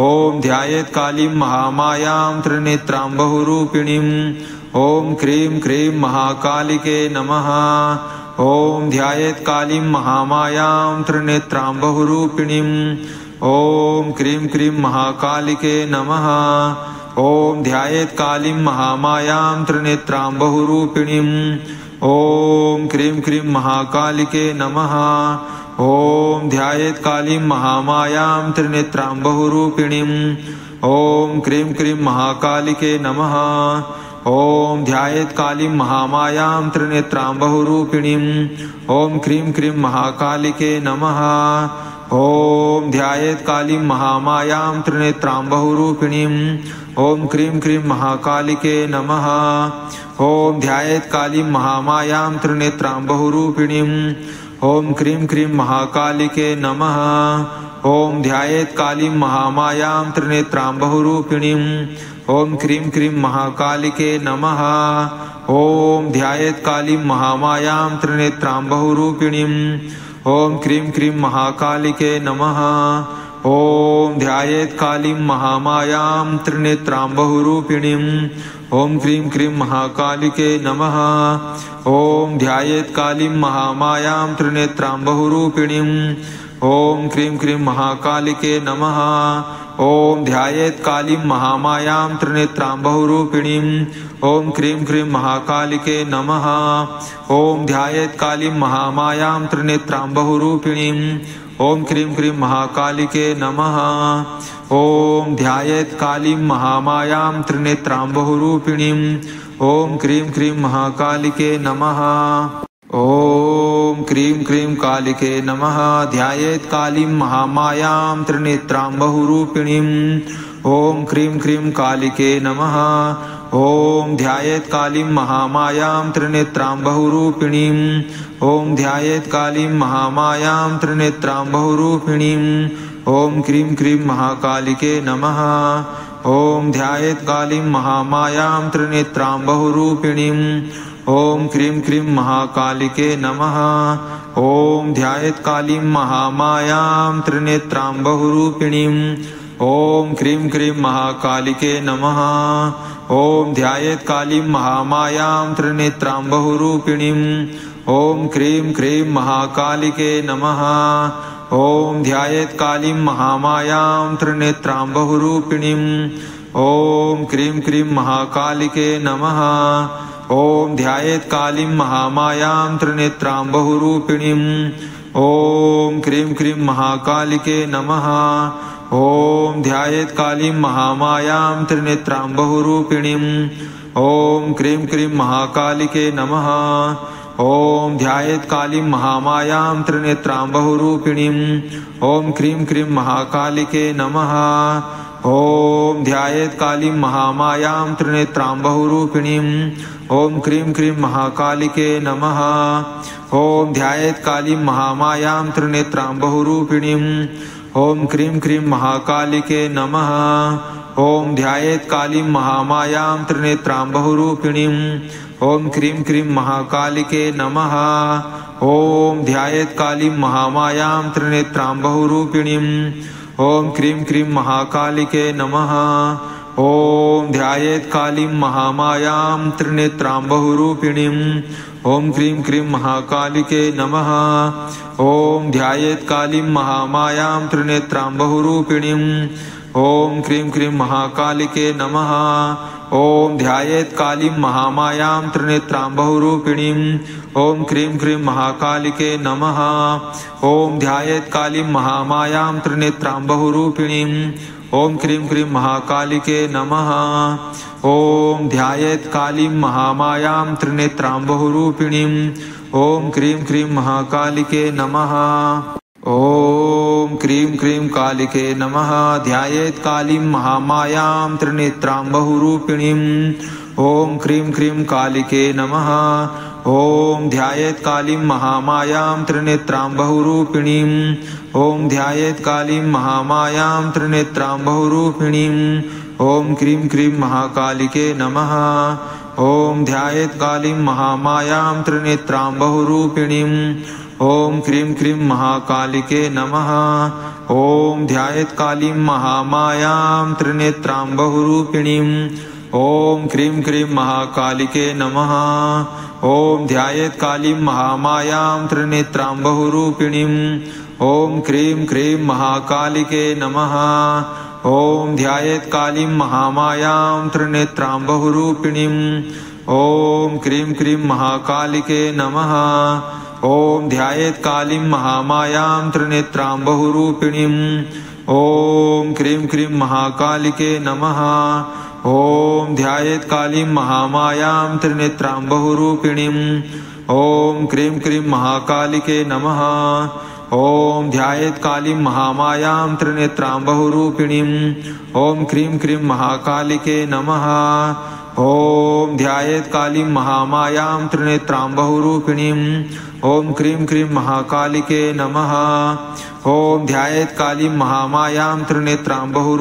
ॐ ध्यायेत् कालीं महामायां त्रिनेत्रां बहुरूपिणीं। ॐ क्रीं क्रीं महाकालिके नमः। ॐ ध्यायेत् कालीं महामायां त्रिनेत्रां बहुरूपिणीं। ॐ क्रीं क्रीं महाकालिके नमः। ॐ ध्यायेत् कालीं महामायां त्रिनेत्रां बहुरूपिणीं। ॐ क्रीं क्रीं महाकालिके नमः। ॐ ध्यायेत् कालीं महामायां त्रिनेत्रां बहुरूपिणीं। ॐ क्रीं क्रीं महाकालिके नमः। ॐ ध्यायेत् कालीं महामायां त्रिनेत्रां बहुरूपिणीं। ॐ क्रीं क्रीं महाकालिके नमः। ॐ ध्यायेत् कालीं महामायां त्रिनेत्रां बहुरूपिणीं। ॐ क्रीं क्रीं महाकालिके नमः। ॐ ध्यायेत् कालीं महामायां त्रिनेत्रां बहुरूपिणीं। ॐ क्रीं क्रीं महाकालिके नमः। ॐ ध्यायेत् कालीं महामायां त्रिनेत्रां बहुरूपिणीं। ॐ क्रीं क्रीं महाकालिके नमः। ॐ ध्यायेत् कालीं महामायां त्रिनेत्रां बहुरूपिणीं। ॐ क्रीं क्रीं महाकालिके नमः। ॐ ध्यायेत् कालीं महामायां त्रिनेत्रां बहुरूपिणीं। ॐ क्रीं क्रीं महाकालिके नमः। ॐ ध्यायेत् कालीं महामायां त्रिनेत्रां बहुरूपिणीं। ॐ क्रीं क्रीं महाकालिके नमः। ॐ ध्यायेत् कालीं महामायां त्रिनेत्रां बहुरूपिणीं। ॐ क्रीं क्रीं महाकालिके नमः। ॐ ध्यायेत् कालीं महामायां त्रिनेत्रां बहुरूपिणीं। ॐ क्रीं क्रीं महाकालिके नमः। ॐ ध्यायेत् कालीं महामायां त्रिनेत्रां बहुरूपिणीं। ॐ क्रीं क्रीं महाकालिके नमः। ॐ क्रीं क्रीं कालिके नमः। ध्यायेत् कालीं महामायां त्रिनेत्रां बहुरूपिणीं। ॐ क्रीं क्रीं कालिके नमः। ॐ ध्यायेत् कालीं महामायां त्रिनेत्रां बहुरूपिणीं। ॐ ध्यायेत् कालीं महामायां त्रिनेत्रां बहुरूपिणीं। ॐ क्रीं क्रीं महाकालिके नमः। ॐ ध्यायेत् कालीं महामायां त्रिनेत्रां बहुरूपिणीं। ॐ क्रीं क्रीं महाकालिके नमः। ॐ ध्यायेत् कालीं महामायां त्रिनेत्रां बहुरूपिणीं। ॐ क्रीं क्रीं महाकालिके नमः। ॐ ध्यायेत् कालीं महामायां त्रिनेत्रां बहुरूपिणीं। ॐ क्रीं क्रीं महाकालिके नमः। ॐ ध्यायेत् कालीं महामायां त्रिनेत्रां बहुरूपिणीं। ॐ क्रीं क्रीं महाकालिके नमः। ॐ ध्यायेत् कालीं महामायां त्रिनेत्रां बहुरूपिणीं। ॐ क्रीं क्रीं महाकालिके नमः। ॐ ध्यायेत् कालीं महामायां त्रिनेत्रां बहुरूपिणीम् ॐ क्रीं क्रीं महाकालिके नमः। ॐ ध्यायेत् कालीं महामायां त्रिनेत्रां बहुरूपिणीम् ॐ क्रीं क्रीं महाकालिके नमः। ॐ ध्यायेत् कालीं महामायां त्रिनेत्रां बहुरूपिणीम् ॐ क्रीं क्रीं महाकालिके नमः। ॐ ध्यायेत् कालीं महामायां त्रिनेत्रां बहुरूपिणीम् ॐ क्रीं क्रीं महाकालिके नमः। ॐ ध्यायेत् कालीं महामायां त्रिनेत्रां बहुरूपिणीम् ॐ क्रीं क्रीं महाकालिके नमः। ॐ ध्यायेत् कालीं महामायां त्रिनेत्रां बहुरूपिणीम् ॐ क्रीं क्रीं महाकालिके नमः। ॐ ध्यायेत् कालीं महामायां त्रिनेत्रां बहुरूपिणीम् ॐ क्रीं क्रीं महाकालिके नमः। ॐ ध्यायेत् कालीं महामायां त्रिनेत्रां बहुरूपिणीम् ॐ क्रीं क्रीं महाकालिके नमः। ॐ ध्यायेत् कालीं महामायां त्रिनेत्रां बहुरूपिणीम् ॐ क्रीं क्रीं महाकालिके नमः। ॐ ध्यायेत् कालीं महामायां त्रिनेत्रां बहुरूपिणीम् ॐ क्रीं क्रीं महाकालिके नमः। ॐ ध्यायेत् कालीं महामायां त्रिनेत्रां बहुरूपिणीम् ॐ क्रीं क्रीं महाकालिके नमः। ॐ क्रीं क्रीं कालिके नमः। ध्यायेत् कालीं महामायां त्रिनेत्रां बहुरूपिणीम् ॐ क्रीं क्रीं कालिके नमः। ॐ ध्यायेत् कालीं महामायां त्रिनेत्रां बहुरूपिणीम् ॐ ध्यायेत् कालीं महामायां त्रिनेत्रां बहुरूपिणीम् ॐ क्रीं क्रीं महाकालिके नमः। ॐ ध्यायेत् कालीं महामायां त्रिनेत्रां बहुरूपिणीम् ॐ क्रीं क्रीं महाकालिके नमः। ॐ ध्यायेत् कालीं महामायां त्रिनेत्रां बहुरूपिणीम् ॐ क्रीं क्रीं महाकालिके नमः। ॐ ध्यायेत् कालीं महामायां त्रिनेत्रां बहुरूपिणीम् ॐ क्रीं क्रीं महाकालिके नमः। ॐ ध्यायेत् कालीं महामायां त्रिनेत्रां बहुरूपिणीम् ॐ क्रीं क्रीं महाकालिके नमः। ॐ ध्यायेत् कालीं महामायां त्रिनेत्रां बहुरूपिणीम् ॐ क्रीं क्रीं महाकालिके नमः। ॐ ध्यायेत् कालीं महामायां त्रिनेत्रां बहुरूपिणीम् ॐ क्रीं क्रीं महाकालिके नमः। ॐ ध्यायेत् कालीं महामायां त्रिनेत्रां बहुरूपिणीम् ॐ क्रीं क्रीं महाकालिके नमः। ॐ ध्यायेत् कालीं महामायां त्रिनेत्रां बहुरूपिणीम् ॐ क्रीं क्रीं महाकालिके नमः। ॐ ध्यायेत् कालीं महामायां त्रिनेत्रां बहु